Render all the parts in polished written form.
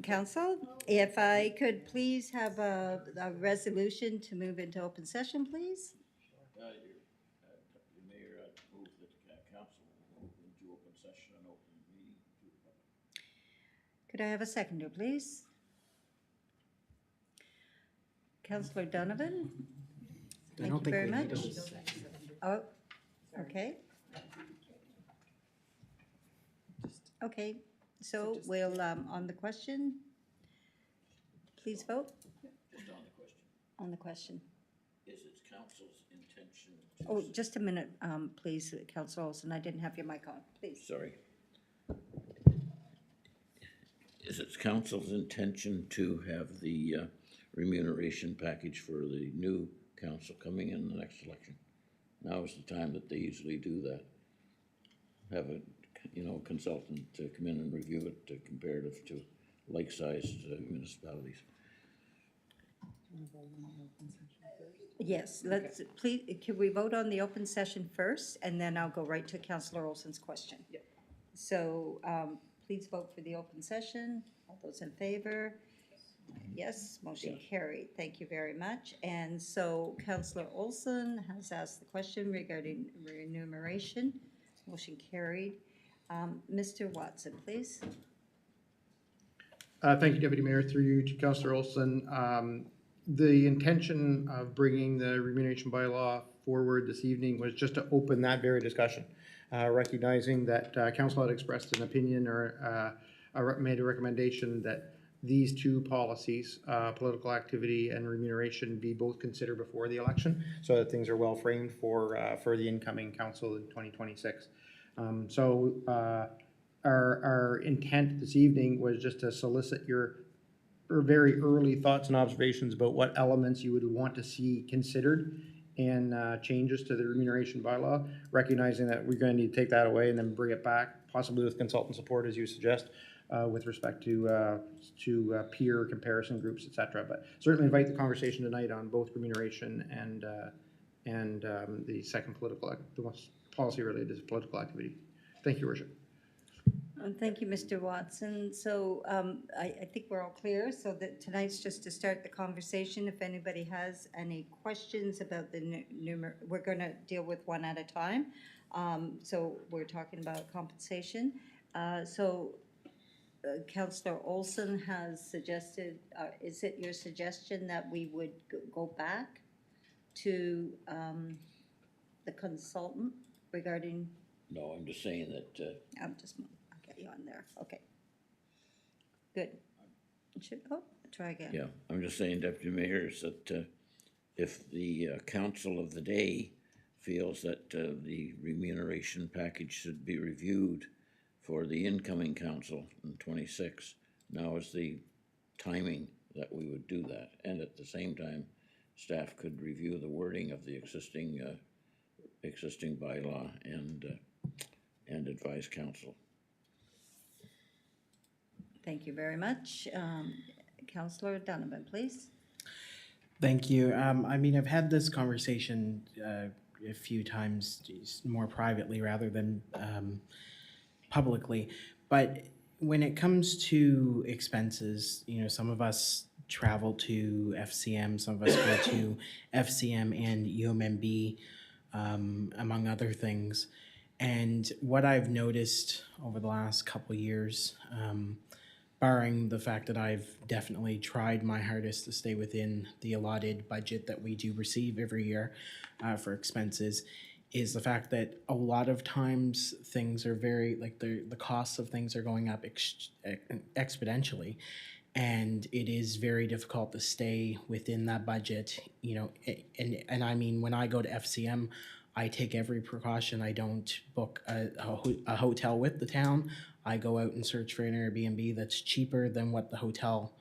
Council. If I could please have a resolution to move into open session, please? Your Mayor, move that council will move into open session and open meeting to the public. Could I have a seconder, please? Councillor Donovan? Thank you very much. Oh, okay. Okay, so we'll, on the question, please vote Just on the question, on the question. is it council's intention to? Oh, just a minute, please, Councillor Olson, I didn't have your mic on, please. Sorry. Is it council's intention to have the remuneration package for the new council coming in the next election? Now is the time that they usually do that. Have a, consultant to come in and review it comparative to like-sized municipalities. Yes, let's, please, can we vote on the open session first, and then I'll go right to Councillor Olson's question? Yep. So, please vote for the open session. All those in favor? Yes, motion carried. Thank you very much. And so Councillor Olson has asked the question regarding remuneration. Motion carried. Mr. Watson, please. Thank you, Deputy Mayor. Through you to Councillor Olson. The intention of bringing the remuneration bylaw forward this evening was just to open that very discussion, recognizing that Council had expressed an opinion or made a recommendation that these two policies, political activity and remuneration, be both considered before the election, so that things are well framed for the incoming council in 2026. Our intent this evening was just to solicit your very early thoughts and observations about what elements you would want to see considered in changes to the remuneration bylaw, recognizing that we're going to need to take that away and then bring it back, possibly with consultant support, as you suggest, with respect to peer comparison groups, etc. But certainly invite the conversation tonight on both remuneration and the second the policy related to political activity. Thank you, Your Worship. Thank you, Mr. Watson. So I think we're all clear. So that tonight's just to start the conversation. If anybody has any questions about the we're going to deal with one at a time. So we're talking about compensation. Councillor Olson has suggested, is it your suggestion that we would go back to the consultant regarding? No, I'm just saying that. I'll get you on there. Okay. Good. Try again. Yeah, I'm just saying, Deputy Mayor, is that if the council of the day feels that the remuneration package should be reviewed for the incoming council in 26, now is the timing that we would do that. And at the same time, staff could review the wording of the existing bylaw and advise council. Thank you very much. Councillor Donovan, please. Thank you. I've had this conversation a few times, more privately rather than publicly, but when it comes to expenses, some of us travel to FCM, some of us go to FCM and UMMB, among other things. And what I've noticed over the last couple of years, barring the fact that I've definitely tried my hardest to stay within the allotted budget that we do receive every year for expenses, is the fact that a lot of times things are very, the costs of things are going up exponentially, and it is very difficult to stay within that budget, and I mean, when I go to FCM, I take every precaution. I don't book a hotel with the town. I go out and search for an Airbnb that's cheaper than what the hotel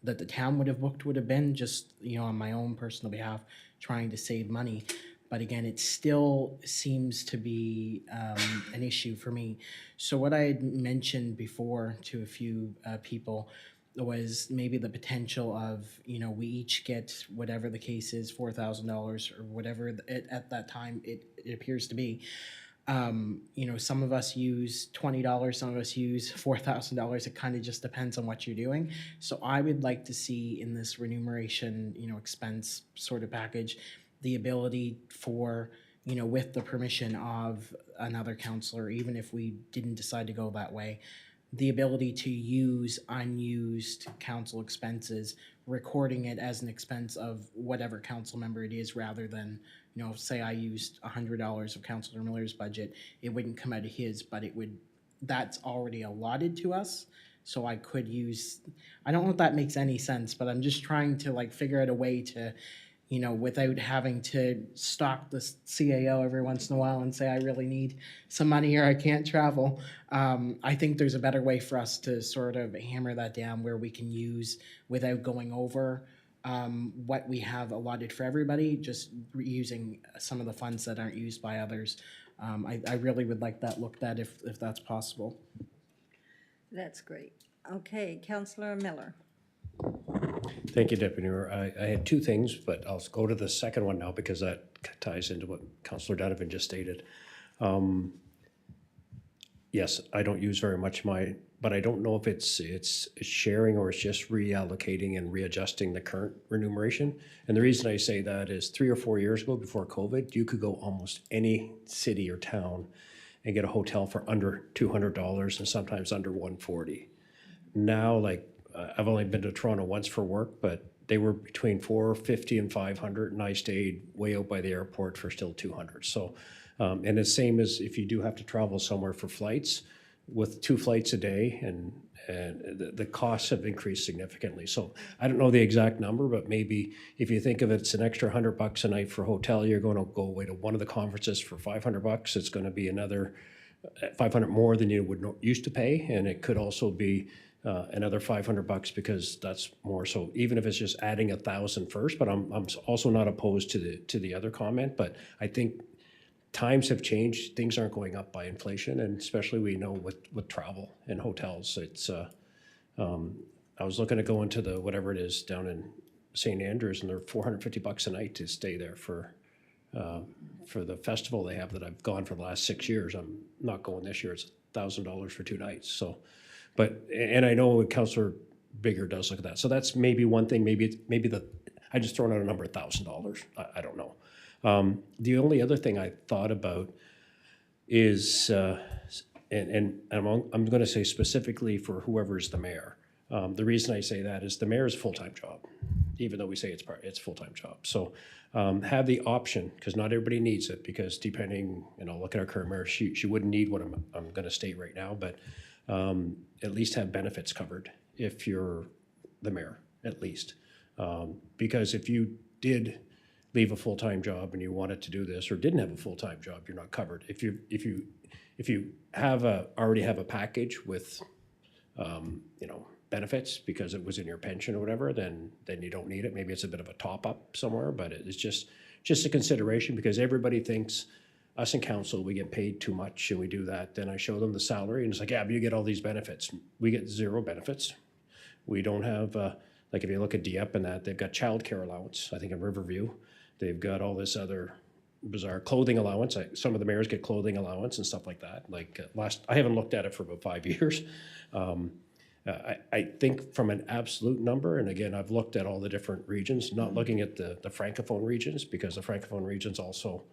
that the town would have booked would have been, just, on my own personal behalf, trying to save money. But again, it still seems to be an issue for me. So what I had mentioned before to a few people was maybe the potential of, we each get whatever the case is, $4,000 or whatever at that time it appears to be. You know, some of us use $20, some of us use $4,000. It kind of just depends on what you're doing. So I would like to see in this remuneration, you know, expense sort of package, the ability for, you know, with the permission of another counselor, even if we didn't decide to go that way, the ability to use unused council expenses, recording it as an expense of whatever council member it is, rather than, you know, say I used $100 of Councilor Miller's budget, it wouldn't come out of his, but it would, that's already allotted to us. So I could use, I don't know if that makes any sense, but I'm just trying to like figure out a way to, you know, without having to stalk the CAO every once in a while and say, I really need some money or I can't travel. I think there's a better way for us to sort of hammer that down where we can use without going over what we have allotted for everybody, just reusing some of the funds that aren't used by others. I really would like that looked at if that's possible. That's great. Okay, Councillor Miller. Thank you, Deputy Mayor. I had two things, but I'll go to the second one now because that ties into what Councillor Donovan just stated. Yes, I don't use very much but I don't know if it's sharing or it's just reallocating and readjusting the current remuneration. And the reason I say that is 3 or 4 years ago, before COVID, you could go almost any city or town and get a hotel for under $200 and sometimes under $140. Now, like, I've only been to Toronto once for work, but they were between $450 and $500, and I stayed way out by the airport for still $200. So, and the same as if you do have to travel somewhere for flights, with 2 flights a day, and the costs have increased significantly. So I don't know the exact number, but maybe if you think of it, it's an extra $100 a night for a hotel. You're going to go away to one of the conferences for $500. It's going to be another $500 more than you would used to pay, and it could also be another $500 because that's more. So even if it's just adding 1,000 first, but I'm also not opposed to the other comment. But I think times have changed. Things aren't going up by inflation, and especially we know with travel and hotels. It's I was looking at going to the whatever it is down in St. Andrews, and they're $450 a night to stay there for the festival they have that I've gone for the last 6 years. I'm not going this year. It's $1,000 for 2 nights. So. But, and I know Councillor Bigger does look at that. So that's maybe one thing, maybe I just thrown out a number of $1,000. I don't know. The only other thing I thought about is, and I'm going to say specifically for whoever's the mayor. The reason I say that is the mayor is a full-time job, even though we say it's a full-time job. So have the option, because not everybody needs it, because depending, look at our current mayor, she wouldn't need what I'm going to state right now, but at least have benefits covered if you're the mayor, at least. Because if you did leave a full-time job and you wanted to do this, or didn't have a full-time job, you're not covered. If you already have a package with benefits because it was in your pension or whatever, then you don't need it. Maybe it's a bit of a top-up somewhere, but it's just a consideration, because everybody thinks us in council, we get paid too much and we do that. Then I show them the salary and it's like, yeah, but you get all these benefits. We get 0 benefits. We don't have, like if you look at Dieppe and that, they've got childcare allowance, I think in Riverview. They've got all this other bizarre clothing allowance. Some of the mayors get clothing allowance and stuff like that. Like I haven't looked at it for about 5 years. I think from an absolute number, and again, I've looked at all the different regions, not looking at the Francophone regions, because the Francophone regions also,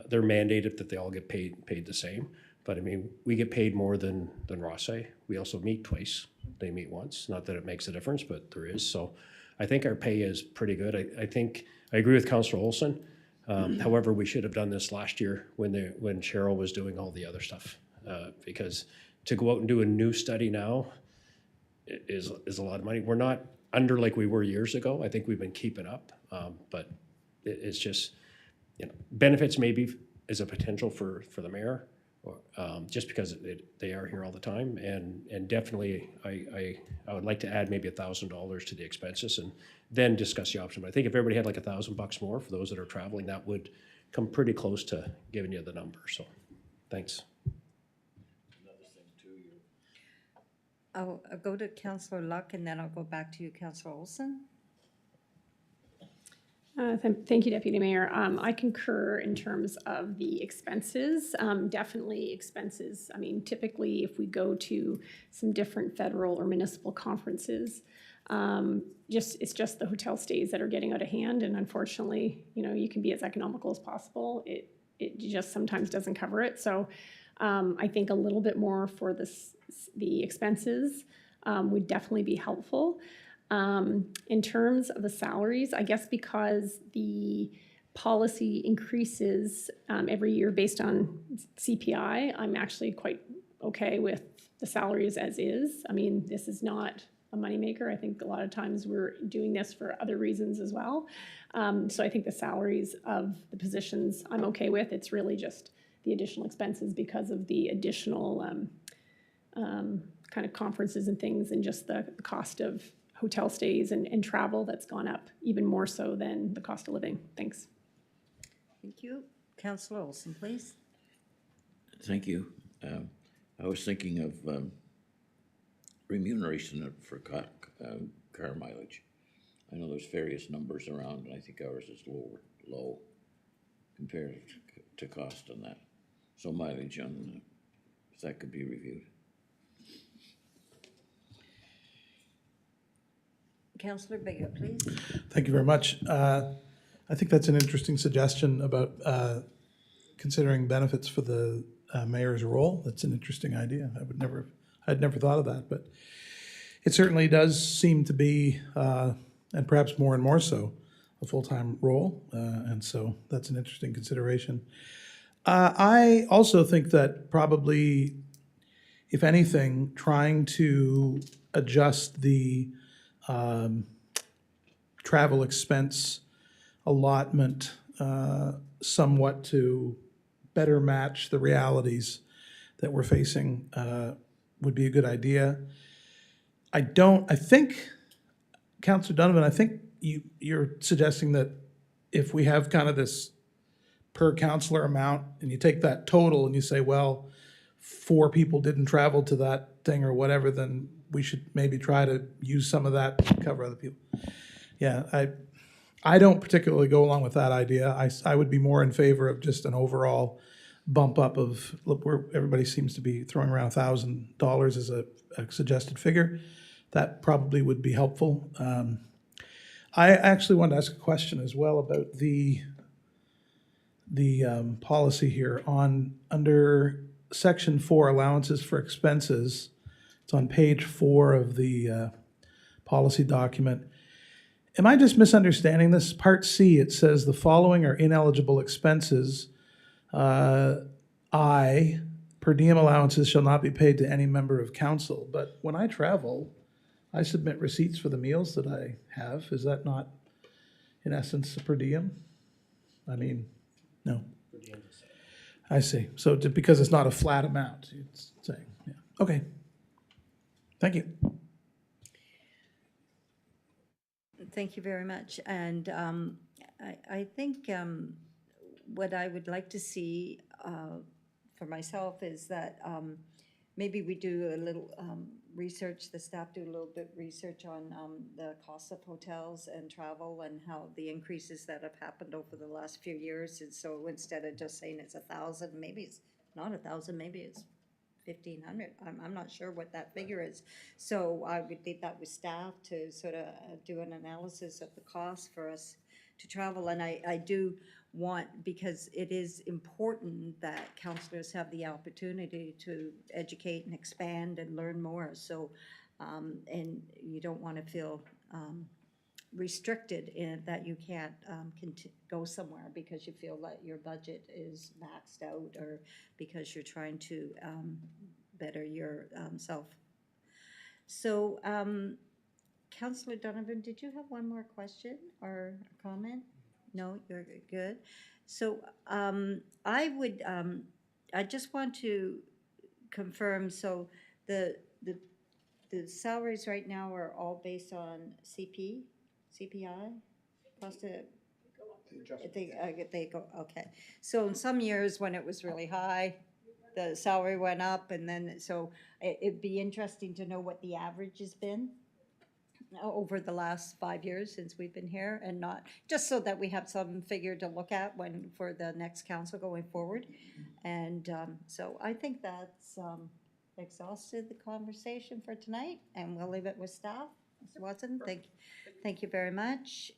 they're mandated that they all get paid the same. But I mean, we get paid more than Rossay. We also meet twice. They meet once. Not that it makes a difference, but there is. So I think our pay is pretty good. I think I agree with Councillor Olson. However, we should have done this last year when Cheryl was doing all the other stuff, because to go out and do a new study now is a lot of money. We're not under like we were years ago. I think we've been keeping up, but it's just, benefits maybe is a potential for the mayor, or just because they are here all the time, and definitely I would like to add maybe $1,000 to the expenses and then discuss the option. But I think if everybody had like $1,000 more for those that are traveling, that would come pretty close to giving you the number. So, thanks. I'll go to Councillor Luck and then I'll go back to you, Councillor Olson. Thank you, Deputy Mayor. I concur in terms of the expenses. Definitely expenses. I mean, typically, if we go to some different federal or municipal conferences, it's just the hotel stays that are getting out of hand. And unfortunately, you can be as economical as possible. It just sometimes doesn't cover it. So I think a little bit more for the expenses would definitely be helpful. In terms of the salaries, I guess because the policy increases every year based on CPI, I'm actually quite okay with the salaries as is. I mean, this is not a moneymaker. I think a lot of times we're doing this for other reasons as well. So I think the salaries of the positions I'm okay with. It's really just the additional expenses because of the additional kind of conferences and things, and just the cost of hotel stays and travel that's gone up even more so than the cost of living. Thanks. Thank you. Councillor Olson, please. Thank you. I was thinking of remuneration for car mileage. I know there's various numbers around, and I think ours is low compared to cost on that. So mileage on if that could be reviewed. Councillor Bigot, please. Thank you very much. I think that's an interesting suggestion about considering benefits for the mayor's role. That's an interesting idea. I'd never thought of that, but it certainly does seem to be, and perhaps more and more so, a full-time role, and so that's an interesting consideration. I also think that probably, if anything, trying to adjust the travel expense allotment somewhat to better match the realities that we're facing would be a good idea. I think, Councillor Donovan, I think you're suggesting that if we have kind of this per councillor amount and you take that total and you say, well, 4 people didn't travel to that thing or whatever, then we should maybe try to use some of that to cover other people. Yeah, I don't particularly go along with that idea. I would be more in favor of just an overall bump up of, look, where everybody seems to be throwing around $1,000 as a suggested figure. That probably would be helpful. I actually wanted to ask a question as well about the policy here under Section 4, allowances for expenses. It's on page 4 of the policy document. Am I just misunderstanding this? Part C, it says the following are ineligible expenses. Per diem allowances shall not be paid to any member of council. But when I travel, I submit receipts for the meals that I have. Is that not, in essence, a per diem? I mean, no. I see. So because it's not a flat amount, it's saying, yeah. Okay. Thank you. Thank you very much. And I think what I would like to see for myself is that maybe we do a little research, the staff do a little bit research on the cost of hotels and travel and how the increases that have happened over the last few years. And so instead of just saying it's 1,000, maybe it's not 1,000, maybe it's 1,500. I'm not sure what that figure is. So I would leave that with staff to sort of do an analysis of the cost for us to travel. And I do want, because it is important that counselors have the opportunity to educate and expand and learn more. So, and you don't want to feel restricted in that you can't go somewhere because you feel that your budget is maxed out or because you're trying to better yourself. So, Councillor Donovan, did you have one more question or comment? No, you're good. So I would, I just want to confirm, so the salaries right now are all based on CPI? Cost of, they go, okay. So in some years when it was really high, the salary went up, and then, so it'd be interesting to know what the average has been over the last 5 years since we've been here, and not, just so that we have some figure to look at when, for the next council going forward. And so I think that's exhausted the conversation for tonight, and we'll leave it with staff. Mr. Watson, thank you very much.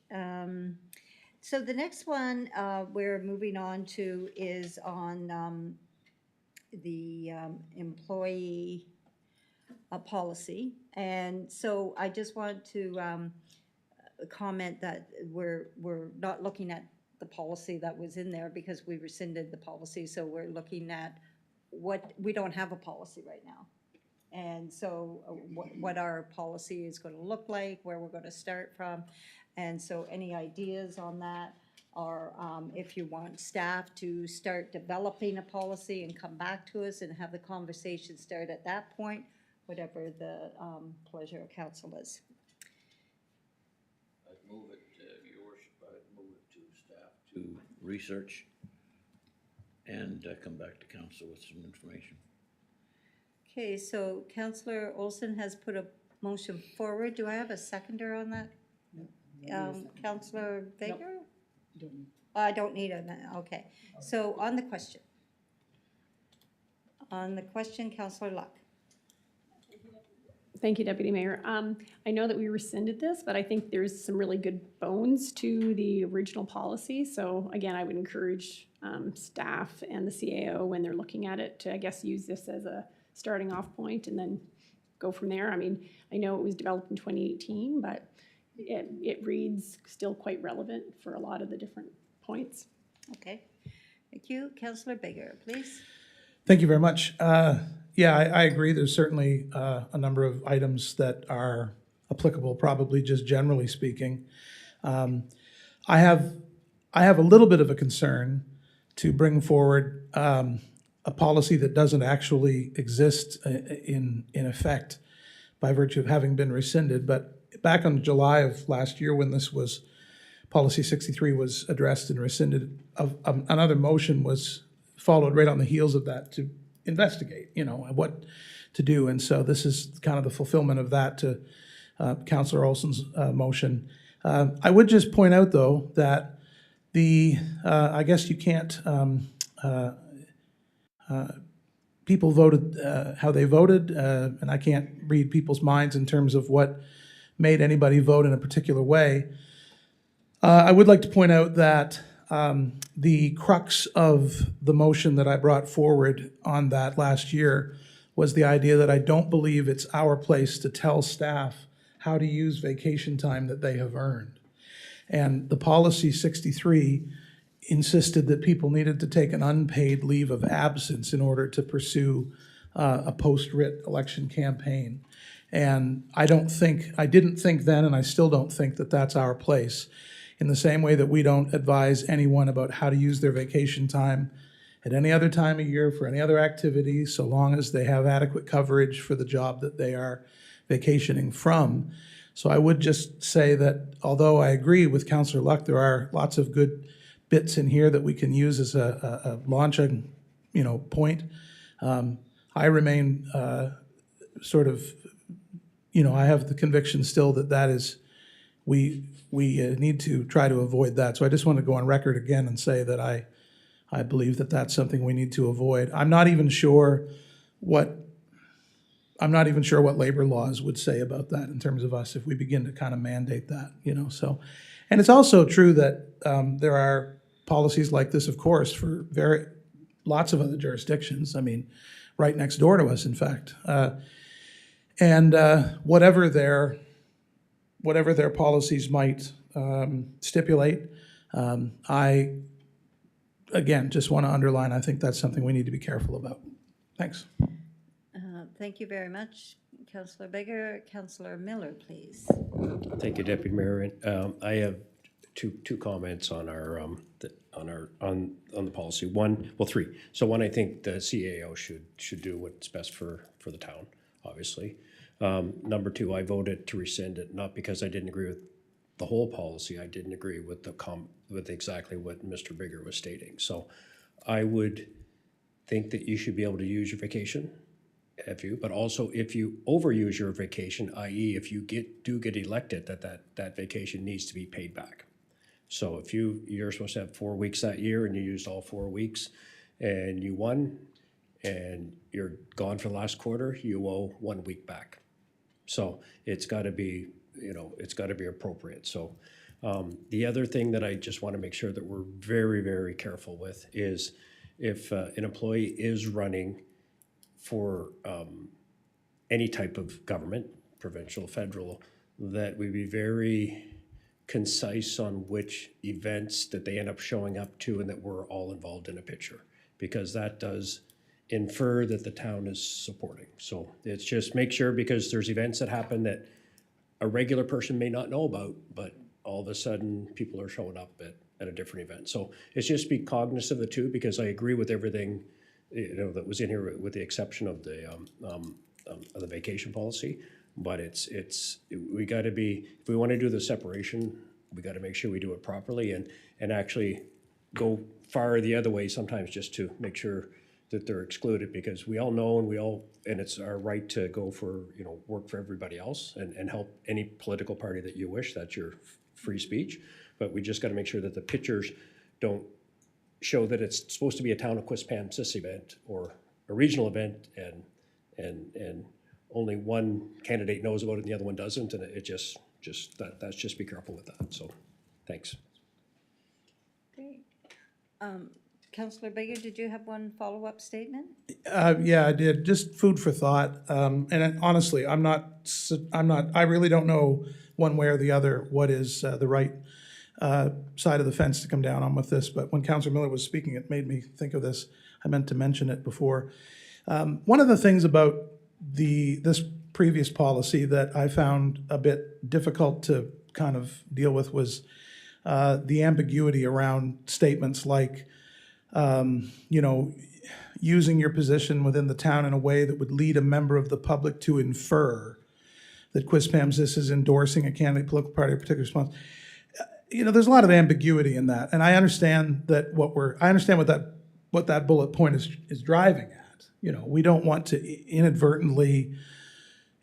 So the next one we're moving on to is on the employee policy. And so I just want to comment that we're not looking at the policy that was in there because we rescinded the policy. So we're looking at we don't have a policy right now. And so what our policy is going to look like, where we're going to start from. And so any ideas on that, or if you want staff to start developing a policy and come back to us and have the conversation start at that point, whatever the pleasure of council is. I'd move it, Your Worship, I'd move it to staff to research and come back to council with some information. Okay, so Councillor Olson has put a motion forward. Do I have a seconder on that? Councillor Baker? I don't need a, okay. So on the question. Councillor Luck. Thank you, Deputy Mayor. I know that we rescinded this, but I think there's some really good bones to the original policy. So again, I would encourage staff and the CAO when they're looking at it to, I guess, use this as a starting off point and then go from there. I mean, I know it was developed in 2018, but it reads still quite relevant for a lot of the different points. Okay, thank you. Councillor Baker, please. Thank you very much. Yeah, I agree. There's certainly a number of items that are applicable, probably just generally speaking. I have a little bit of a concern to bring forward a policy that doesn't actually exist in effect by virtue of having been rescinded. But back in July of last year, when this was, Policy 63 was addressed and rescinded, another motion was followed right on the heels of that to investigate, what to do. And so this is kind of the fulfillment of that to Councillor Olson's motion. I would just point out, though, that I guess you can't, people voted how they voted, and I can't read people's minds in terms of what made anybody vote in a particular way. I would like to point out that the crux of the motion that I brought forward on that last year was the idea that I don't believe it's our place to tell staff how to use vacation time that they have earned. And the Policy 63 insisted that people needed to take an unpaid leave of absence in order to pursue a post-writ election campaign. And I didn't think then, and I still don't think that that's our place. In the same way that we don't advise anyone about how to use their vacation time at any other time of year for any other activity, so long as they have adequate coverage for the job that they are vacationing from. So I would just say that although I agree with Councillor Luck, there are lots of good bits in here that we can use as a launching, point. I remain sort of, I have the conviction still that is, we need to try to avoid that. So I just want to go on record again and say that I believe that that's something we need to avoid. I'm not even sure what labor laws would say about that in terms of us if we begin to kind of mandate that, so. And it's also true that there are policies like this, of course, for lots of other jurisdictions. I mean, right next door to us, in fact. And whatever their policies might stipulate, I, again, just want to underline, I think that's something we need to be careful about. Thanks. Thank you very much, Councillor Baker. Councillor Miller, please. Thank you, Deputy Mayor. I have two comments on on the policy. Three. So one, I think the CAO should do what's best for the town, obviously. Number two, I voted to rescind it, not because I didn't agree with the whole policy. I didn't agree with with exactly what Mr. Bigger was stating. So I would think that you should be able to use your vacation but also if you overuse your vacation, i.e. if you do get elected, that vacation needs to be paid back. So if you're supposed to have 4 weeks that year and you used all 4 weeks and you won and you're gone for the last quarter, you owe 1 week back. So it's got to be, it's got to be appropriate. So the other thing that I just want to make sure that we're very, very careful with is if an employee is running for any type of government, provincial, federal, that we be very concise on which events that they end up showing up to and that we're all involved in a picture, because that does infer that the town is supporting. So it's just make sure, because there's events that happen that a regular person may not know about, but all of a sudden people are showing up at a different event. So it's just be cognizant of the two, because I agree with everything that was in here, with the exception of the vacation policy. But we got to be, if we want to do the separation, we got to make sure we do it properly and actually go far the other way sometimes, just to make sure that they're excluded, because we all know and it's our right to go for, work for everybody else and help any political party that you wish. That's your free speech. But we just got to make sure that the pictures don't show that it's supposed to be a town of Quispamsis event or a regional event, and only one candidate knows about it and the other one doesn't, and it just that's just be careful with that. So, thanks. Great. Councillor Baker, did you have one follow-up statement? Yeah, I did. Just food for thought. Honestly, I really don't know one way or the other what is the right side of the fence to come down on with this. But when Councillor Miller was speaking, it made me think of this. I meant to mention it before. One of the things about this previous policy that I found a bit difficult to kind of deal with was the ambiguity around statements like, using your position within the town in a way that would lead a member of the public to infer that Quispamsis is endorsing a candidate, political party, or particular response. There's a lot of ambiguity in that, and I understand that what that bullet point is driving at. We don't want to inadvertently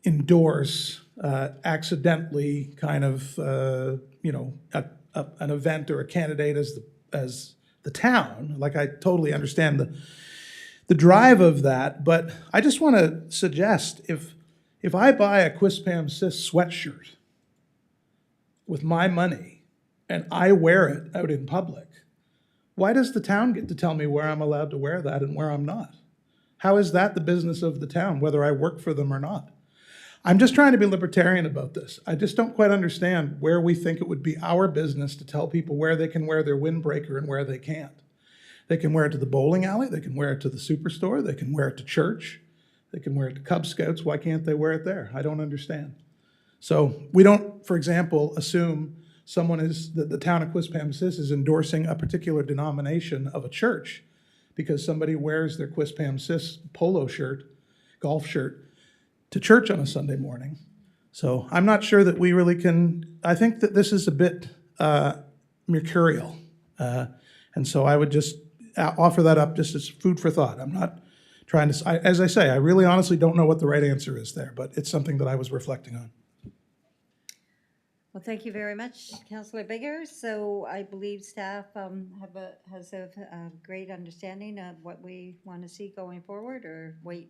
endorse accidentally kind of an event or a candidate as the town. Like, I totally understand the drive of that, but I just want to suggest, if I buy a Quispamsis sweatshirt with my money and I wear it out in public, why does the town get to tell me where I'm allowed to wear that and where I'm not? How is that the business of the town, whether I work for them or not? I'm just trying to be libertarian about this. I just don't quite understand where we think it would be our business to tell people where they can wear their windbreaker and where they can't. They can wear it to the bowling alley, they can wear it to the superstore, they can wear it to church, they can wear it to Cub Scouts. Why can't they wear it there? I don't understand. So we don't, for example, assume the town of Quispamsis is endorsing a particular denomination of a church because somebody wears their Quispamsis polo shirt, golf shirt, to church on a Sunday morning. So I'm not sure that we really can. I think that this is a bit mercurial. And so I would just offer that up just as food for thought. I'm not trying to, as I say, I really honestly don't know what the right answer is there, but it's something that I was reflecting on. Well, thank you very much, Councillor Bigger. So I believe staff has a great understanding of what we want to see going forward, or wait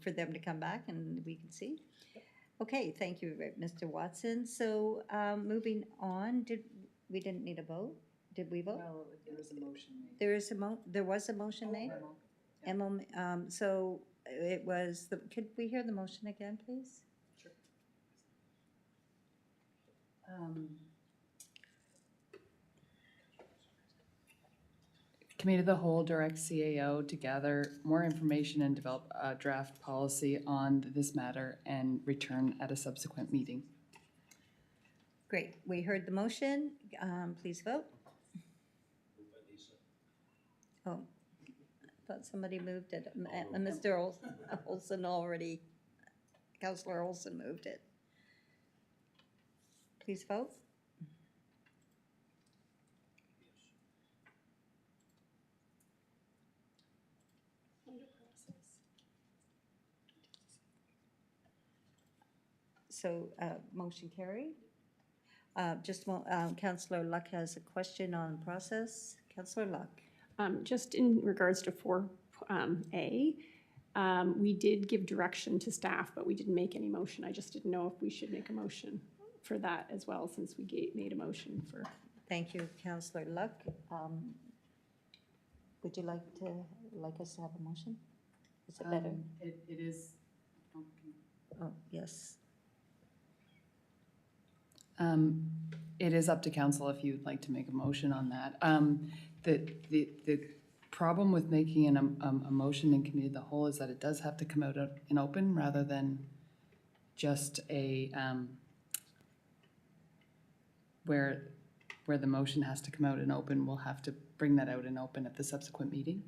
for them to come back and we can see. Okay, thank you, Mr. Watson. So moving on, we didn't need a vote? Did we vote? No, there was a motion made. There was a motion made? So it was, could we hear the motion again, please? Sure. Committee of the Whole directs CAO to gather more information and develop a draft policy on this matter and return at a subsequent meeting. Great, we heard the motion. Please vote. Oh, I thought somebody moved it. Mr. Olson already, Councillor Olson moved it. Please vote. so, motion carried. Councillor Luck has a question on process. Councillor Luck. Just in regards to 4A, we did give direction to staff, but we didn't make any motion. I just didn't know if we should make a motion for that as well, since we made a motion for. Thank you, Councillor Luck. Would you like us to have a motion? Is it better? It is, Oh, yes. it is up to council if you'd like to make a motion on that. The problem with making a motion in committee of the whole is that it does have to come out in open rather than just where the motion has to come out in open, we'll have to bring that out in open at the subsequent meeting.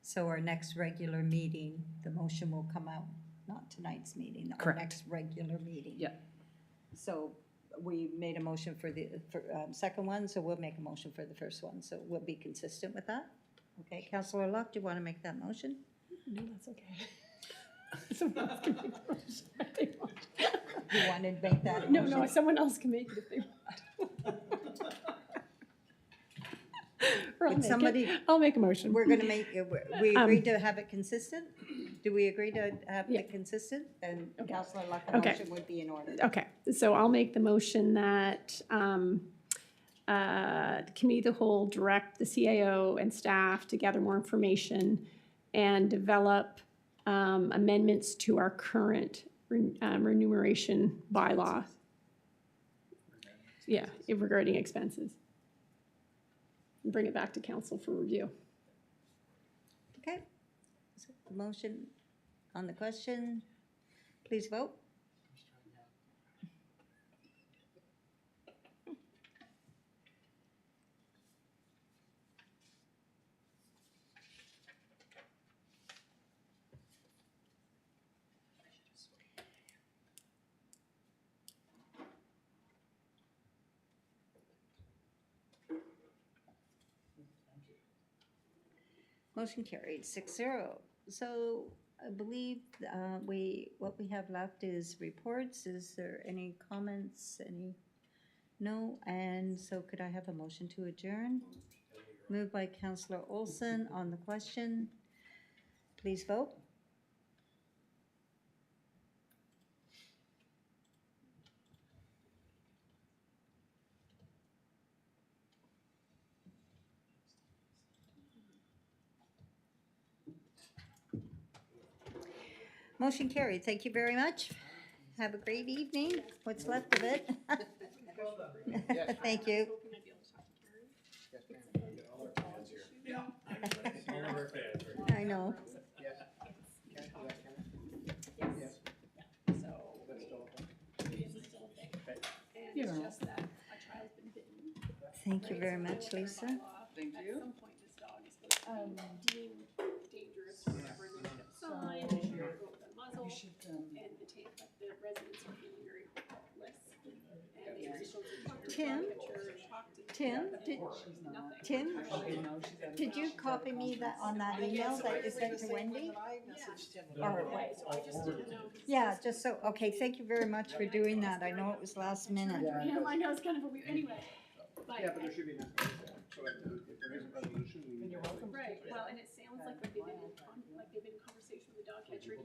So our next regular meeting, the motion will come out, not tonight's meeting, our Correct. next regular meeting. Yeah. So we made a motion for the second one, so we'll make a motion for the first one, so we'll be consistent with that. Okay, Councillor Luck, do you want to make that motion? No, that's okay. Someone else can make the motion if they want. You want to make that No, motion? no, someone else can make it if they want. Or I'll Would make it. somebody- I'll make a motion. We're gonna make, we agreed to have it consistent? Do we agree to have Yeah. it consistent? Then Okay. Councillor Luck, the Okay. motion would be in order. Okay, so I'll make the motion that the committee of the whole direct the CAO and staff to gather more information and develop amendments to our current remuneration bylaw. Yeah, regarding expenses. And bring it back to council for review. Okay. So the motion on the question, please vote. Motion carried 6-0. So I believe what we have left is reports. Is there any comments, No? And so could I have a motion to adjourn? Moved by Councillor Olson on the question. Please vote. Motion carried. Thank you very much. Have a great evening, what's left of it. Thank you. I know. You know. Just that a child's been bitten. Thank you very much, Lisa. Thank At you. some point, this dog is supposed to be deemed dangerous or whatever, and they made up sign, and she broke the muzzle, and the the residents are being very less. And they were supposed to talk to the Tim? dog catcher and talk to. Tim, Tim, did you copy me on that email that you sent to Wendy? Or what? So I just didn't know. Yeah, just so, okay, thank you very much for doing that. I know it was last minute. Yeah, I know, it's kind of a weird, anyway. But, should be an escalation, so if there is a resolution, we. right, well, and it sounds like they've been in conversation with the dog catcher.